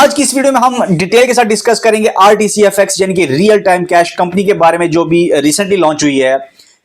आज की इस वीडियो में हम डिटेल के साथ डिस्कस करेंगे आरटीसीएफएक्स यानी कि रियल टाइम कैश कंपनी के बारे में जो भी रिसेंटली लॉन्च हुई है।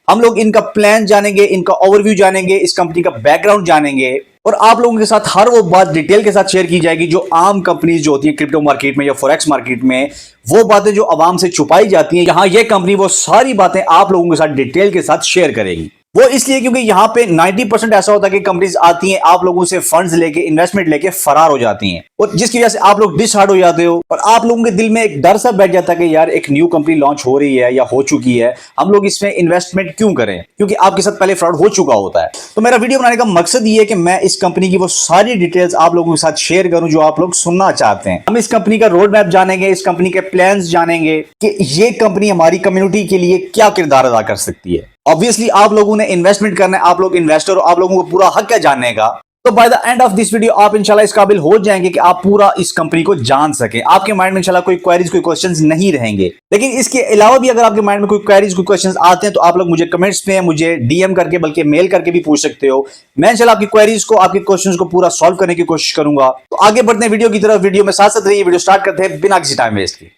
हम लोग इनका प्लान जानेंगे, इनका ओवरव्यू जानेंगे, इस कंपनी का बैकग्राउंड जानेंगे और आप लोगों के साथ हर वो बात डिटेल के साथ शेयर की जाएगी जो आम कंपनीज जो होती है क्रिप्टो मार्केट में या फॉरेक्स मार्केट में, वो बातें जो आवाम से छुपाई जाती हैं, यहाँ ये कंपनी वो सारी बातें आप लोगों के साथ डिटेल के साथ शेयर करेगी। वो इसलिए क्योंकि यहाँ पे 90% ऐसा होता है कि कंपनीज आती हैं, आप लोगों से फंड्स लेके, इन्वेस्टमेंट लेके फरार हो जाती हैं और जिसकी वजह से आप लोग डिसहार्ट हो जाते हो और आप लोगों के दिल में एक डर सा बैठ जाता है कि यार एक न्यू कंपनी लॉन्च हो रही है या हो चुकी है, हम लोग इसमें इन्वेस्टमेंट क्यों करें, क्योंकि आपके साथ पहले फ्रॉड हो चुका होता है। तो मेरा वीडियो बनाने का मकसद ये है कि मैं इस कंपनी की वो सारी डिटेल्स आप लोगों के साथ शेयर करूं जो आप लोग सुनना चाहते हैं। हम इस कंपनी का रोड मैप जानेंगे, इस कंपनी के प्लान जानेंगे कि ये कंपनी हमारी कम्युनिटी के लिए क्या किरदार अदा कर सकती है। ऑब्वियसली आप लोगों ने इन्वेस्टमेंट करना है, आप लोग इन्वेस्टर हो, आप लोगों को पूरा हक है जानने का। तो by the end of this video आप इंशाल्लाह इस काबिल हो जाएंगे कि आप पूरा इस कंपनी को जान सकें। आपके माइंड में इंशाल्लाह कोई क्वेरीज, कोई क्वेश्चंस नहीं रहेंगे। लेकिन इसके अलावा भी अगर आपके माइंड में कोई क्वेरीज, कोई क्वेश्चंस आते हैं तो आप लोग मुझे कमेंट्स में, मुझे डीएम करके, बल्कि मेल करके भी पूछ सकते हो। मैं इंशाल्लाह आपकी क्वेरीज को, आपके क्वेश्चंस को पूरा सॉल्व करने की कोशिश करूंगा। तो आगे बढ़ते हैं वीडियो की तरफ। वीडियो में साथ साथ रहिए, वीडियो स्टार्ट करते हैं बिना किसी टाइम वेस्ट के।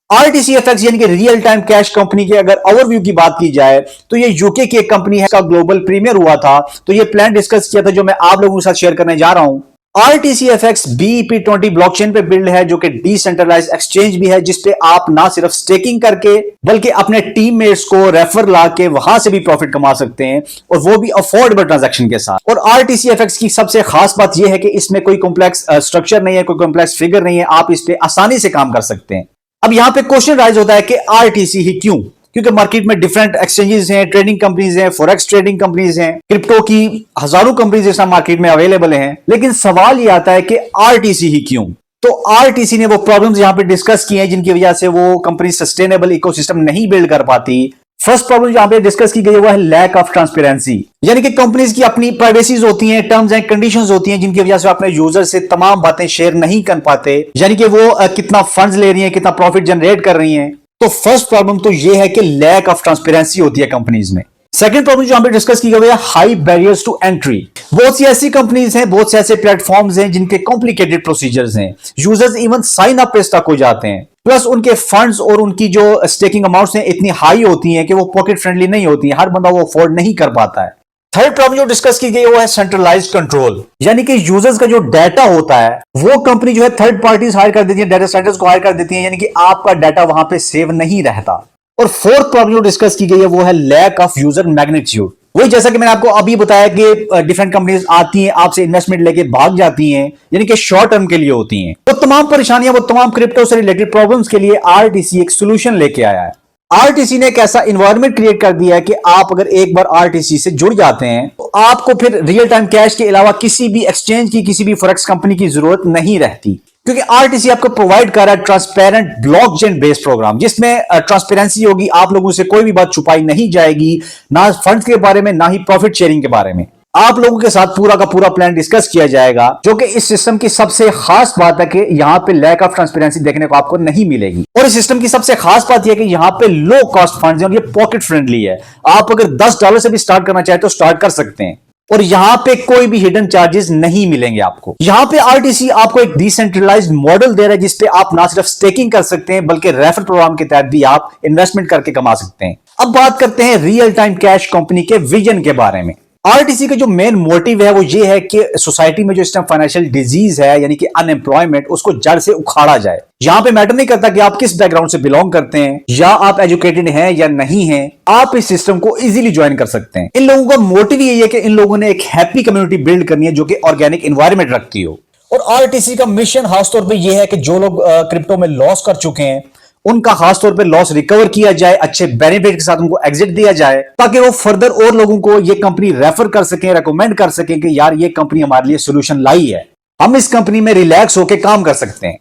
आरटीसीएफएक्स यानी कि रियल टाइम कैश कंपनी के अगर ओवरव्यू की बात की जाए तो ये यूके की एक कंपनी है, इसका ग्लोबल प्रीमियर हुआ था, तो ये प्लान डिस्कस किया था जो मैं आप लोगों के साथ शेयर करने जा रहा हूं। आरटीसीएफएक्स BEP20 ब्लॉकचेन पे बिल्ड है जो कि डिसेंट्रलाइज्ड एक्सचेंज भी है, जिसपे आप ना सिर्फ स्टेकिंग करके बल्कि अपने टीममेट्स को रेफर ला के वहां से भी प्रॉफिट कमा सकते हैं और वो भी अफोर्डेबल ट्रांजैक्शन के साथ। और आरटीसीएफएक्स की सबसे खास बात यह है कि इसमें कोई कॉम्प्लेक्स स्ट्रक्चर नहीं है, कोई कॉम्प्लेक्स फिगर नहीं है, आप इस पे आसानी से काम कर सकते हैं। अब यहां पे क्वेश्चन राइज होता है कि आरटीसी ही क्यों? क्योंकि मार्केट में डिफरेंट एक्सचेंजेस हैं, ट्रेडिंग कंपनीज हैं, फॉरेक्स ट्रेडिंग कंपनीज हैं, क्रिप्टो की हजारों कंपनीज इस मार्केट में अवेलेबल हैं। लेकिन सवाल यह आता है कि आरटीसी ही क्यों? तो आरटीसी ने वो प्रॉब्लम्स यहां पे डिस्कस किए हैं जिनकी वजह से वो कंपनी सस्टेनेबल इकोसिस्टम नहीं बिल्ड कर पाती। फर्स्ट प्रॉब्लम जहां पे डिस्कस की गई है वो है लैक ऑफ ट्रांसपेरेंसी, यानी कि कंपनीज की अपनी प्राइवेसीज होती हैं, टर्म्स एंड कंडीशंस होती हैं जिनकी वजह से अपने यूजर से तमाम बातें शेयर नहीं कर पाते, यानी कि वो कितना फंड्स ले रही हैं, कितना प्रॉफिट जनरेट कर रही हैं। तो फर्स्ट प्रॉब्लम तो ये है कि लैक ऑफ ट्रांसपेरेंसी होती है कंपनीज में। सेकंड प्रॉब्लम जो हमें डिस्कस की गई है हाई बैरियर्स टू एंट्री। बहुत सी ऐसी कंपनीज हैं, बहुत से ऐसे प्लेटफॉर्म्स हैं जिनके कॉम्प्लिकेटेड प्रोसीजर्स हैं, यूजर्स इवन साइन अप पे स्टक हो जाते हैं, प्लस उनके फंड्स और उनकी जो स्टेकिंग अमाउंट्स हैं इतनी हाई होती हैं कि वो पॉकेट फ्रेंडली नहीं होती हैं, हर बंदा वो अफोर्ड नहीं कर पाता है। थर्ड प्रॉब्लम जो डिस्कस की गई है वो है सेंट्रलाइज्ड कंट्रोल, यानी कि यूजर्स का जो डाटा होता है वो कंपनी जो है थर्ड पार्टीज हायर कर देती है, डाटा साइंटिस्ट को हायर कर देती है, यानी कि आपका डाटा वहां पे सेव नहीं रहता। और फोर्थ प्रॉब्लम जो डिस्कस की गई है वो है लैक ऑफ यूजर मैग्नीट्यूड। वही जैसा कि मैंने आपको अभी बताया कि डिफरेंट कंपनीज आती हैं, आपसे इन्वेस्टमेंट लेके भाग जाती हैं, यानी कि शॉर्ट टर्म के लिए होती हैं। वो तमाम परेशानियां, वो तमाम क्रिप्टो से रिलेटेड प्रॉब्लम्स के लिए आरटीसी एक सोल्यूशन लेके आया है। आरटीसी ने एक ऐसा इन्वायरमेंट क्रिएट कर दिया है कि आप अगर एक बार आरटीसी से जुड़ जाते हैं तो आपको फिर रियल टाइम कैश के अलावा किसी भी एक्सचेंज की, किसी भी फॉरेक्स कंपनी की जरूरत नहीं रहती, क्योंकि आरटीसी आपको प्रोवाइड कर रहा है ट्रांसपेरेंट ब्लॉकचेन बेस्ड प्रोग्राम, जिसमें ट्रांसपेरेंसी होगी, आप लोगों से कोई भी बात छुपाई नहीं जाएगी, ना फंड्स के बारे में, ना ही प्रॉफिट शेयरिंग के बारे में। आप लोगों के साथ पूरा का पूरा प्लान डिस्कस किया जाएगा, जो कि इस सिस्टम की सबसे खास बात है कि यहां पे लैक ऑफ ट्रांसपेरेंसी देखने को आपको नहीं मिलेगी। और इस सिस्टम की सबसे खास बात यह है कि यहां पे लो कॉस्ट फंड्स हैं और ये पॉकेट फ्रेंडली है। आप अगर $10 से भी स्टार्ट करना चाहे तो स्टार्ट कर सकते हैं और यहां पे कोई भी हिडन चार्जेस नहीं मिलेंगे आपको। यहां पे आरटीसी आपको एक डिसेंट्रलाइज्ड मॉडल दे रहा है जिसपे आप ना सिर्फ स्टेकिंग कर सकते हैं बल्कि रेफर प्रोग्राम के तहत भी आप इन्वेस्टमेंट करके कमा सकते हैं। अब बात करते हैं रियल टाइम कैश कंपनी के विजन के बारे में। आरटीसी का जो मेन मोटिव है वो ये है कि सोसाइटी में जो इस टाइम फाइनेंशियल डिजीज है, यानी कि अनएम्प्लॉयमेंट, उसको जड़ से उखाड़ा जाए। यहां पे मैटर नहीं करता कि आप किस बैकग्राउंड से बिलोंग करते हैं या आप एजुकेटेड हैं या नहीं हैं, आप इस सिस्टम को इजीली ज्वाइन कर सकते हैं। इन लोगों का मोटिव यही है कि इन लोगों ने एक हैप्पी कम्युनिटी बिल्ड करनी है जो कि ऑर्गेनिक एनवायरनमेंट रखती हो। और आरटीसी का मिशन खासतौर पर यह है कि जो लोग क्रिप्टो में लॉस कर चुके हैं उनका खासतौर पे लॉस रिकवर किया जाए, अच्छे बेनिफिट के साथ उनको एग्जिट दिया जाए, ताकि वो फर्दर और लोगों को ये कंपनी रेफर कर सकें, रेकमेंड कर सकें कि यार ये कंपनी हमारे लिए सोल्यूशन लाई है, हम इस कंपनी में रिलैक्स होकर काम कर सकते हैं।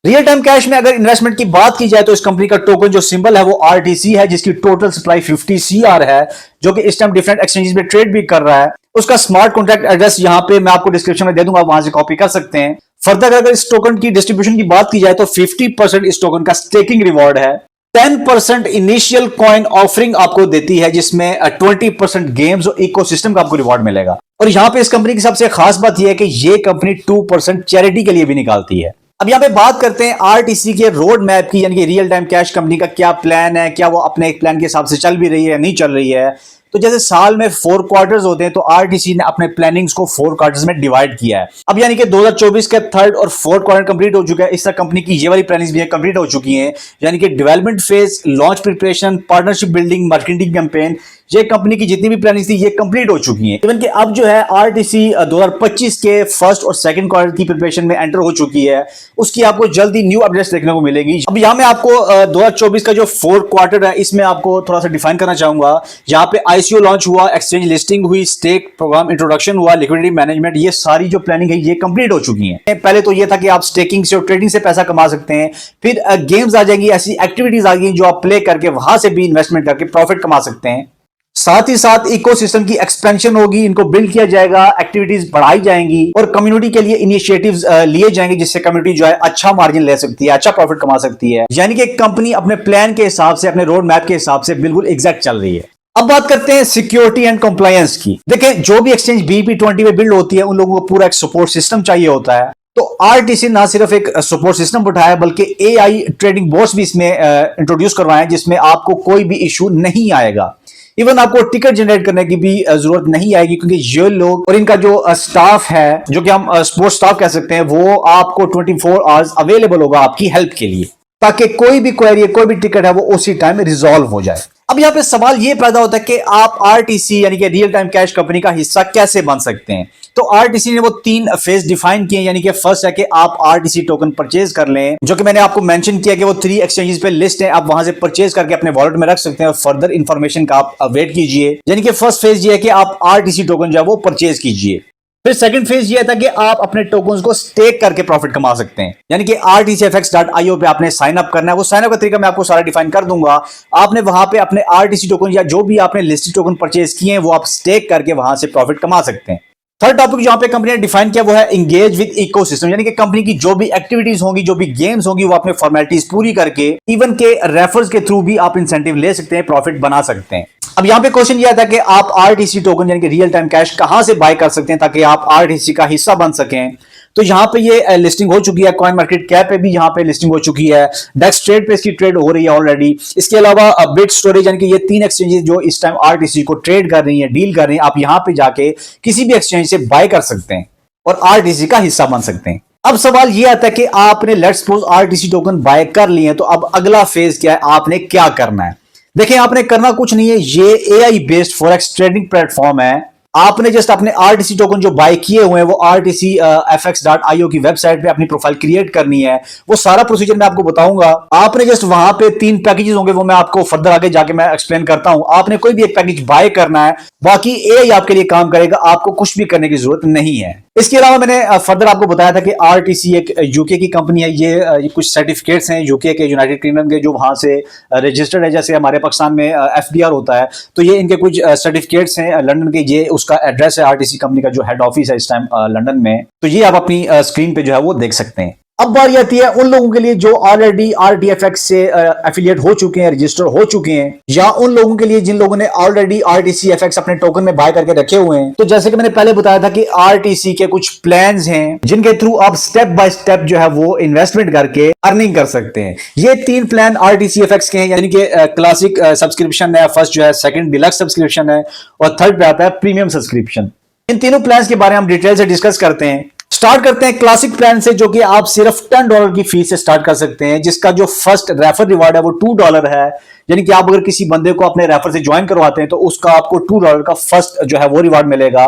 रियल टाइम कैश में अगर इन्वेस्टमेंट की बात की जाए तो इस कंपनी का टोकन जो सिंबल है वो आरटीसी है, जिसकी टोटल सप्लाई 50 CR है, जो कि इस टाइम डिफरेंट एक्सचेंजेस में ट्रेड भी कर रहा है। उसका स्मार्ट कॉन्ट्रैक्ट एड्रेस यहां पे मैं आपको डिस्क्रिप्शन में दे दूंगा, वहां से कॉपी कर सकते हैं। फर्दर अगर इस टोकन की डिस्ट्रीब्यूशन की बात की जाए तो 50% इस टोकन का स्टेकिंग रिवॉर्ड है, 10% इनिशियल कॉइन ऑफरिंग आपको देती है, जिसमें 20% गेम्स और इकोसिस्टम का आपको रिवॉर्ड मिलेगा। और यहां पे इस कंपनी की सबसे खास बात यह है कि ये कंपनी 2% चैरिटी के लिए भी निकालती है। अब यहां पे बात करते हैं आरटीसी के रोड मैप की, यानी कि रियल टाइम कैश कंपनी का क्या प्लान है, क्या वो अपने एक प्लान के हिसाब से चल भी रही है या नहीं चल रही है। तो जैसे साल में 4 क्वार्टर्स होते हैं, तो आरटीसी ने अपने प्लानिंग्स को 4 क्वार्टर्स में डिवाइड किया है। अब यानी कि 2024 का थर्ड और फोर्थ क्वार्टर कंप्लीट हो चुका है। इस तरह कंपनी की ये वाली प्लानिंग्स भी कंप्लीट हो चुकी हैं, यानी कि development phase, launch preparation, partnership building, marketing campaign, ये कंपनी की जितनी भी प्लानिंग थी ये कंप्लीट हो चुकी हैं। इवन कि अब जो है आरटीसी 2025 के फर्स्ट और सेकंड क्वार्टर की प्रिपरेशन में एंटर हो चुकी है। उसकी आपको जल्दी न्यू अपडेट्स देखने को मिलेगी। अब यहां मैं आपको 2024 का जो फोर्थ क्वार्टर है इसमें आपको थोड़ा सा डिफाइन करना चाहूंगा। यहां पे आईसीओ लॉन्च हुआ, एक्सचेंज लिस्टिंग हुई, स्टेक प्रोग्राम इंट्रोडक्शन हुआ, लिक्विडिटी मैनेजमेंट, ये सारी जो प्लानिंग है ये कंप्लीट हो चुकी है। पहले तो ये था कि आप स्टेकिंग से और ट्रेडिंग से पैसा कमा सकते हैं, फिर गेम्स आ जाएंगी, ऐसी एक्टिविटीज आ गई जो आप प्ले करके वहां से भी इन्वेस्टमेंट करके प्रॉफिट कमा सकते हैं। साथ ही साथ इकोसिस्टम की एक्सपेंशन होगी, इनको बिल्ड किया जाएगा, एक्टिविटीज बढ़ाई जाएंगी और कम्युनिटी के लिए इनिशिएटिव्स लिए जाएंगे, जिससे कम्युनिटी जो है अच्छा मार्जिन ले सकती है, अच्छा प्रॉफिट कमा सकती है। यानी कि कंपनी अपने प्लान के हिसाब से, अपने रोड मैप के हिसाब से बिल्कुल एग्जैक्ट चल रही है। अब बात करते हैं सिक्योरिटी एंड कंप्लायंस की। देखें, जो भी एक्सचेंज BEP20 में बिल्ड होती है उन लोगों को पूरा एक सपोर्ट सिस्टम चाहिए होता है। तो आरटीसी ना सिर्फ एक सपोर्ट सिस्टम उठाया बल्कि एआई ट्रेडिंग बोर्ड्स भी इसमें इंट्रोड्यूस करवाए, जिसमें आपको कोई भी इशू नहीं आएगा। इवन आपको टिकट जनरेट करने की भी जरूरत नहीं आएगी, क्योंकि ये लोग और इनका जो स्टाफ है, जो कि हम स्पोर्ट स्टाफ कह सकते हैं, वो आपको 24 आवर्स अवेलेबल होगा आपकी हेल्प के लिए, ताकि कोई भी क्वेरी, कोई भी टिकट है वो उसी टाइम रिजॉल्व हो जाए। अब यहां पे सवाल ये पैदा होता है कि आप आरटीसी यानी कि रियल टाइम कैश कंपनी का हिस्सा कैसे बन सकते हैं। तो आरटीसी ने वो 3 फेज डिफाइन किए, यानी कि फर्स्ट है कि आप आरटीसी टोकन परचेज कर लें, जो कि मैंने आपको मेंशन किया कि वो 3 एक्सचेंजेस पे लिस्ट है, आप वहां से परचेज करके अपने वॉलेट में रख सकते हैं और फर्दर इंफॉर्मेशन का आप वेट कीजिए। यानी कि फर्स्ट फेज ये है कि आप आरटीसी टोकन जो है वो परचेज कीजिए। फिर सेकंड फेज ये था कि आप अपने टोकन्स को स्टेक करके प्रॉफिट कमा सकते हैं, यानी कि rtcfx.io पे आपने साइन अप करना है। वो साइन अप का तरीका मैं आपको सारा डिफाइन कर दूंगा। आपने वहां पे अपने आरटीसी टोकन या जो भी आपने लिस्टेड टोकन परचेज किए हैं वो आप स्टेक करके वहां से प्रॉफिट कमा सकते हैं। थर्ड टॉपिक जहां पे कंपनी ने डिफाइन किया वो है एंगेज विद इकोसिस्टम, यानी कि कंपनी की जो भी एक्टिविटीज होंगी, जो भी गेम्स होंगी, वो अपने फॉर्मेलिटीज पूरी करके इवन के रेफर्स के थ्रू भी आप इंसेंटिव ले सकते हैं, प्रॉफिट बना सकते हैं। अब यहां पे क्वेश्चन ये आता है कि आप आरटीसी टोकन यानी कि रियल टाइम कैश कहां से बाय कर सकते हैं ताकि आप आरटीसी का हिस्सा बन सकें। तो यहां पे ये लिस्टिंग हो चुकी है, कॉइन मार्केट कैप पे भी यहां पे लिस्टिंग हो चुकी है, डेक्स ट्रेड पे इसकी ट्रेड हो रही है ऑलरेडी। इसके अलावा बिट स्टोरेज यानी कि ये 3 एक्सचेंजेस जो इस टाइम आरटीसी को ट्रेड कर रही है, डील कर रही है, आप यहां पे जाके किसी भी एक्सचेंज से बाय कर सकते हैं और आरटीसी का हिस्सा बन सकते हैं। अब सवाल ये आता है कि आपने let's suppose RTC token buy कर लिए, तो अब अगला फेज क्या है, आपने क्या करना है। देखें, आपने करना कुछ नहीं है, ये AI based forex trading platform है। आपने जस्ट अपने आरटीसी टोकन जो बाय किए हुए हैं वो rtcfx.io की वेबसाइट पे अपनी प्रोफाइल क्रिएट करनी है। वो सारा प्रोसीजर मैं आपको बताऊंगा। आपने जस्ट वहां पे 3 पैकेजेस होंगे, वो मैं आपको फर्दर आगे जाके मैं एक्सप्लेन करता हूं। आपने कोई भी एक पैकेज बाय करना है, बाकी एआई आपके लिए काम करेगा, आपको कुछ भी करने की जरूरत नहीं है। इसके अलावा मैंने फर्दर आपको बताया था कि आरटीसी एक यूके की कंपनी है। ये कुछ सर्टिफिकेट्स हैं यूके के, यूनाइटेड किंगडम के, जो वहां से रजिस्टर्ड है। जैसे हमारे पाकिस्तान में एफडीआर होता है, तो ये इनके कुछ सर्टिफिकेट्स हैं लंदन के। ये उसका एड्रेस है आरटीसी कंपनी का, जो हेड ऑफिस है इस टाइम लंदन में। तो ये आप अपनी स्क्रीन पे जो है वो देख सकते हैं। अब बारी आती है उन लोगों के लिए जो ऑलरेडी आरटीएफएक्स से एफिलिएट हो चुके हैं, रजिस्टर हो चुके हैं, या उन लोगों के लिए जिन लोगों ने ऑलरेडी आरटीसीएफएक्स अपने टोकन में बाय करके रखे हुए हैं। तो जैसे कि मैंने पहले बताया था कि आरटीसी के कुछ प्लान्स हैं जिनके थ्रू आप स्टेप बाय स्टेप जो है वो इन्वेस्टमेंट करके अर्निंग कर सकते हैं। ये 3 प्लान आरटीसीएफएक्स के हैं, यानी कि क्लासिक सब्सक्रिप्शन है, फर्स्ट जो है, सेकंड डिलक्स सब्सक्रिप्शन है, और थर्ड पे आता है प्रीमियम सब्सक्रिप्शन। इन तीनों प्लान के बारे में हम डिटेल से डिस्कस करते हैं। स्टार्ट करते हैं क्लासिक प्लान से, जो कि आप सिर्फ $10 की फीस से स्टार्ट कर सकते हैं, जिसका जो फर्स्ट रेफर रिवार्ड है वो $2 है। यानी कि आप अगर किसी बंदे को अपने रेफर से ज्वाइन करवाते हैं तो उसका आपको $2 का फर्स्ट जो है वो रिवार्ड मिलेगा।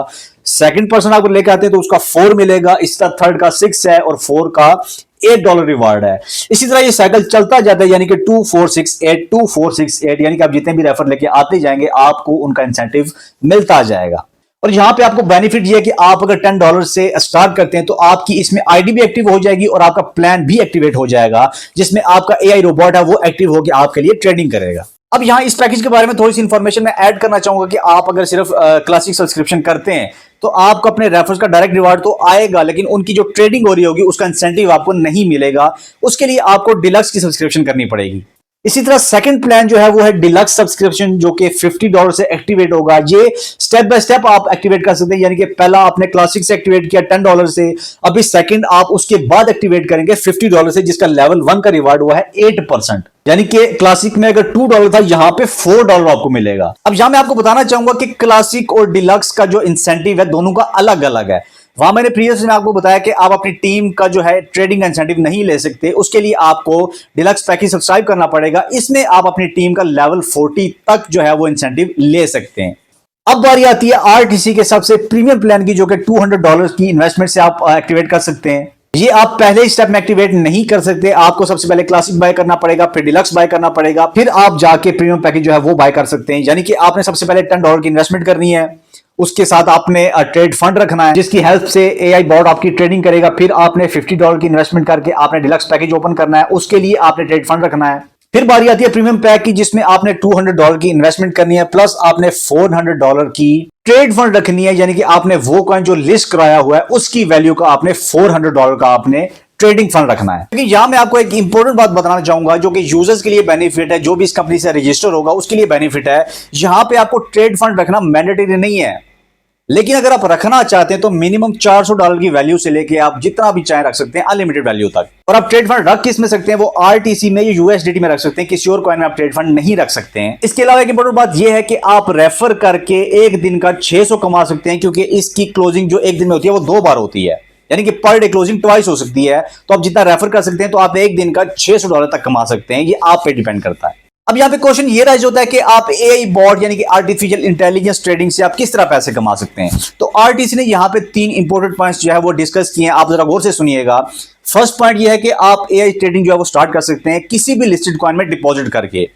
सेकंड पर्सन आपको लेकर आते हैं तो उसका 4 मिलेगा, इसका थर्ड का 6 है और 4 का $8 रिवार्ड है। इसी तरह ये साइकिल चलता जाता है, यानी कि 2 4 6 8 2 4 6 8, यानी कि आप जितने भी रेफर लेके आते जाएंगे आपको उनका इंसेंटिव मिलता जाएगा। और यहां पे आपको बेनिफिट ये है कि आप अगर $10 से स्टार्ट करते हैं तो आपकी इसमें आईडी भी एक्टिव हो जाएगी और आपका प्लान भी एक्टिवेट हो जाएगा, जिसमें आपका एआई रोबोट है वो एक्टिव होकर आपके लिए ट्रेडिंग करेगा। अब यहां इस पैकेज के बारे में थोड़ी सी इंफॉर्मेशन मैं ऐड करना चाहूंगा कि आप अगर सिर्फ क्लासिक सब्सक्रिप्शन करते हैं तो आपको अपने रेफर्स का डायरेक्ट रिवार्ड तो आएगा, लेकिन उनकी जो ट्रेडिंग हो रही होगी उसका इंसेंटिव आपको नहीं मिलेगा। उसके लिए आपको डिलक्स की सब्सक्रिप्शन करनी पड़ेगी। इसी तरह सेकंड प्लान जो है वो है डिलक्स सब्सक्रिप्शन, जो कि $50 से एक्टिवेट होगा। ये स्टेप बाय स्टेप आप एक्टिवेट कर सकते हैं, यानी कि पहला आपने क्लासिक से एक्टिवेट किया $10 से, अभी सेकंड आप उसके बाद एक्टिवेट करेंगे $50 से, जिसका लेवल 1 का रिवार्ड हुआ है 8%। यानी कि क्लासिक में अगर $2 था, यहां पे $4 आपको मिलेगा। अब यहां मैं आपको बताना चाहूंगा कि क्लासिक और डिलक्स का जो इंसेंटिव है दोनों का अलग अलग है। वहां मैंने प्रीवियस में आपको बताया कि आप अपनी टीम का जो है ट्रेडिंग इंसेंटिव नहीं ले सकते, उसके लिए आपको डिलक्स पैकेज सब्सक्राइब करना पड़ेगा। इसमें आप अपनी टीम का लेवल 40 तक जो है वो इंसेंटिव ले सकते हैं। अब बारी आती है आरटीसी के सबसे प्रीमियम प्लान की, जो कि $200 की इन्वेस्टमेंट से आप एक्टिवेट कर सकते हैं। ये आप पहले स्टेप में एक्टिवेट नहीं कर सकते, आपको सबसे पहले क्लासिक बाय करना पड़ेगा, फिर डिलक्स बाय करना पड़ेगा, फिर आप जाके प्रीमियम पैकेज जो है वो बाय कर सकते हैं। यानी कि आपने सबसे पहले $10 की इन्वेस्टमेंट करनी है, उसके साथ आपने ट्रेड फंड रखना है जिसकी हेल्प से एआई बॉट आपकी ट्रेडिंग करेगा। फिर आपने $50 की इन्वेस्टमेंट करके आपने डिलक्स पैकेज ओपन करना है, उसके लिए आपने ट्रेड फंड रखना है। फिर बारी आती है प्रीमियम पैक की, जिसमें आपने $200 की इन्वेस्टमेंट करनी है, प्लस आपने $400 की ट्रेड फंड रखनी है। यानी कि आपने वो कॉइन जो लिस्ट कराया हुआ है उसकी वैल्यू का आपने $400 का आपने ट्रेडिंग फंड रखना है। क्योंकि यहां मैं आपको एक इंपॉर्टेंट बात बताना चाहूंगा जो कि यूजर्स के लिए बेनिफिट है, जो भी इस कंपनी से रजिस्टर होगा उसके लिए बेनिफिट है। यहां पे आपको ट्रेड फंड रखना मैंडेटरी नहीं है, लेकिन अगर आप रखना चाहते हैं तो मिनिमम $400 की वैल्यू से लेके आप जितना भी चाहे रख सकते हैं, अनलिमिटेड वैल्यू तक। और आप ट्रेड फंड रख किस में सकते हैं, वो आरटीसी में या यूएसडीटी में रख सकते हैं, किसी और कॉइन में आप ट्रेड फंड नहीं रख सकते हैं। इसके अलावा एक इंपॉर्टेंट बात यह है कि आप रेफर करके एक दिन का 600 कमा सकते हैं, क्योंकि इसकी क्लोजिंग जो एक दिन में होती है वो 2 बार होती है, यानी कि पर डे क्लोजिंग ट्वाइस हो सकती है। तो आप जितना रेफर कर सकते हैं तो आप एक दिन का $600 तक कमा सकते हैं, ये आप पे डिपेंड करता है। अब यहां पे क्वेश्चन ये राइज होता है कि आप एआई बॉट यानी कि आर्टिफिशियल इंटेलिजेंस ट्रेडिंग से आप किस तरह पैसे कमा सकते हैं। तो आरटीसी ने यहां पे 3 इंपॉर्टेंट पॉइंट्स जो है वो डिस्कस किए हैं, आप जरा गौर से सुनिएगा। फर्स्ट पॉइंट ये है कि आप एआई ट्रेडिंग जो है वो स्टार्ट कर सकते हैं किसी भी लिस्टेड कॉइन में डिपॉजिट करके,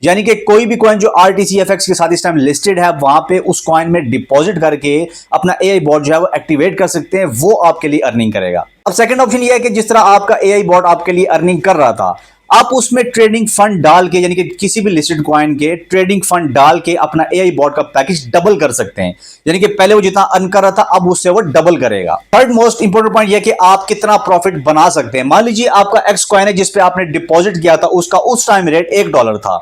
यानी कि कोई भी कॉइन जो आरटीसीएफएक्स के साथ इस टाइम लिस्टेड है वहां पे उस कॉइन में डिपॉजिट करके अपना एआई बॉट जो है वो एक्टिवेट कर सकते हैं, वो आपके लिए अर्निंग करेगा। अब सेकंड ऑप्शन ये है कि जिस तरह आपका एआई बॉट आपके लिए अर्निंग कर रहा था, आप उसमें ट्रेडिंग फंड डाल के, यानी कि किसी भी लिस्टेड कॉइन के ट्रेडिंग फंड डाल के अपना एआई बॉट का पैकेज डबल कर सकते हैं, यानी कि पहले वो जितना अर्न कर रहा था अब उससे वो डबल करेगा। थर्ड मोस्ट इंपोर्टेंट पॉइंट ये कि आप कितना प्रॉफिट बना सकते हैं। मान लीजिए आपका एक्स कॉइन है जिस पे आपने डिपॉजिट किया था, उसका उस टाइम रेट $1 था,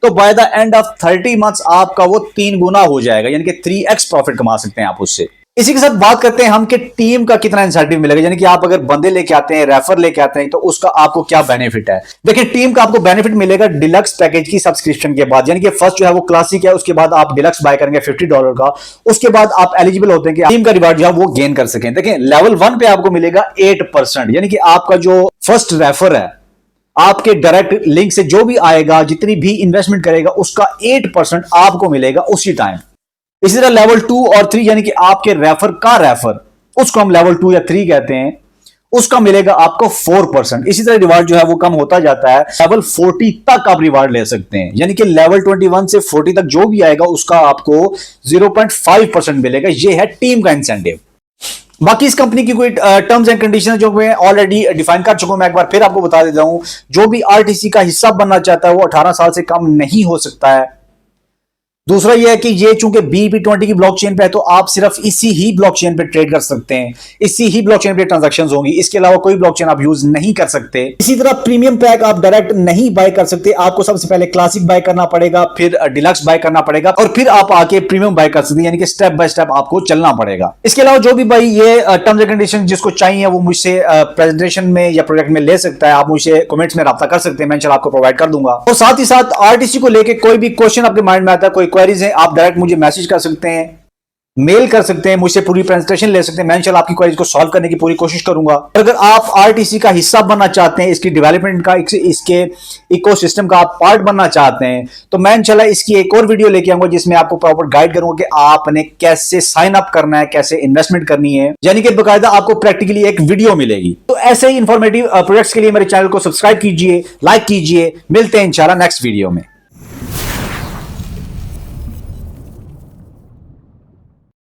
तो by the end of 30 months आपका वो 3 गुना हो जाएगा, यानी कि 3x प्रॉफिट कमा सकते हैं आप उससे। इसी के साथ बात करते हैं हम कि टीम का कितना इंसेंटिव मिलेगा, यानी कि आप अगर बंदे लेके आते हैं, रेफर लेके आते हैं, तो उसका आपको क्या बेनिफिट है। देखिए टीम का आपको बेनिफिट मिलेगा डिलक्स पैकेज की सब्सक्रिप्शन के बाद, यानी कि फर्स्ट जो है वो क्लासिक है, उसके बाद आप डिलक्स बाय करेंगे $50 का, उसके बाद आप एलिजिबल होते हैं कि टीम का रिवार्ड जो है वो गेन कर सकें। देखिए लेवल 1 पे आपको मिलेगा 8%, यानी कि आपका जो फर्स्ट रेफर है आपके डायरेक्ट लिंक से जो भी आएगा, जितनी भी इन्वेस्टमेंट करेगा उसका 8% आपको मिलेगा उसी टाइम। इसी तरह लेवल 2 और 3, यानी कि आपके रेफर का रेफर, उसको हम लेवल 2 या 3 कहते हैं, उसका मिलेगा आपको 4%। इसी तरह रिवार्ड जो है वो कम होता जाता है, लेवल 40 तक आप रिवार्ड ले सकते हैं, यानी कि लेवल 21 से 40 तक जो भी आएगा उसका आपको 0.5% मिलेगा। ये है टीम का इंसेंटिव। बाकी इस कंपनी की कोई टर्म्स एंड कंडीशन जो मैं ऑलरेडी डिफाइन कर चुका हूं, मैं एक बार फिर आपको बता देता हूं। जो भी आरटीसी का हिस्सा बनना चाहता है वो 18 साल से कम नहीं हो सकता है। दूसरा यह है कि ये चूंकि BEP20 की ब्लॉकचेन पे है तो आप सिर्फ इसी ही ब्लॉकचेन पे ट्रेड कर सकते हैं, इसी ही ब्लॉकचेन पे ट्रांजैक्शंस होंगी, इसके अलावा कोई ब्लॉकचेन आप यूज नहीं कर सकते। इसी तरह प्रीमियम पैक आप डायरेक्ट नहीं बाय कर सकते, आपको सबसे पहले क्लासिक बाय करना पड़ेगा, फिर डिलक्स बाय करना पड़ेगा और फिर आप आके प्रीमियम बाय कर सकते हैं, यानी कि स्टेप बाय स्टेप आपको चलना पड़ेगा। इसके अलावा जो भी भाई ये टर्म्स एंड कंडीशन जिसको चाहिए वो मुझसे प्रेजेंटेशन में या प्रोजेक्ट में ले सकता है, आप मुझसे कमेंट्स में राब्ता कर सकते हैं, मैं इंशाल्लाह आपको प्रोवाइड कर दूंगा। और साथ ही साथ आरटीसी को लेकर कोई भी क्वेश्चन आपके माइंड में आता है, कोई क्वेरीज है, आप डायरेक्ट मुझे मैसेज कर सकते हैं, मेल कर सकते हैं, मुझसे पूरी प्रेजेंटेशन ले सकते हैं, मैं इंशाल्लाह आपकी क्वेरीज को सॉल्व करने की पूरी कोशिश करूंगा। अगर आप आरटीसी का हिस्सा बनना चाहते हैं, इसकी डेवलपमेंट का, इसके इकोसिस्टम का आप पार्ट बनना चाहते हैं, तो मैं इंशाल्लाह इसकी एक और वीडियो लेके आऊंगा जिसमें आपको प्रॉपर गाइड करूंगा कि आपने कैसे साइन अप करना है, कैसे इन्वेस्टमेंट करनी है, यानी कि बाकायदा आपको प्रैक्टिकली एक वीडियो मिलेगी। तो ऐसे ही इंफॉर्मेटिव प्रोजेक्ट्स के लिए मेरे चैनल को सब्सक्राइब कीजिए, लाइक कीजिए। मिलते हैं इंशाल्लाह नेक्स्ट वीडियो में।